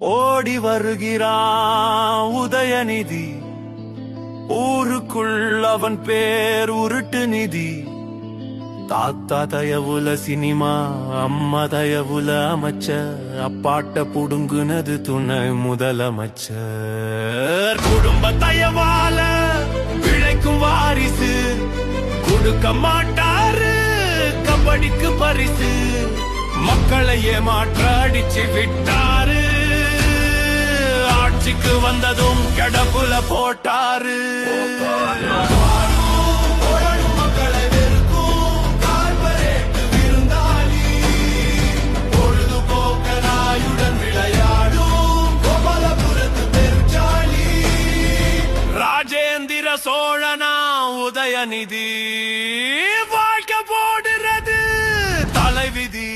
ஓடி வருகிறான் உதயநிதி, ஊருக்குள் அவன் பேர் உருட்டு நிதி. தாத்தா தயவுல சினிமா, அம்மா தயவுல அமைச்சர், அப்பாட்ட புடுங்குனது துணை முதலமைச்சர். குடும்ப தயவால பிழைக்கும் வாரிசு, கொடுக்க மாட்டாரு கபடிக்கு பரிசு. மக்களை ஏமாற்ற அடிச்சு விட்டாரு, ஆட்சிக்கு வந்ததும் கடப்புல போட்டாரு. மக்களை வெறுக்கும் கார்பரேட் விருந்தாளி, பொழுதுபோக்க நாயுடன் விளையாடும் கோபாலபுரத்து பெருச்சாளி. ராஜேந்திர சோழனா உதயநிதி, வாழ்க்கை போடுறது தலைவிதி.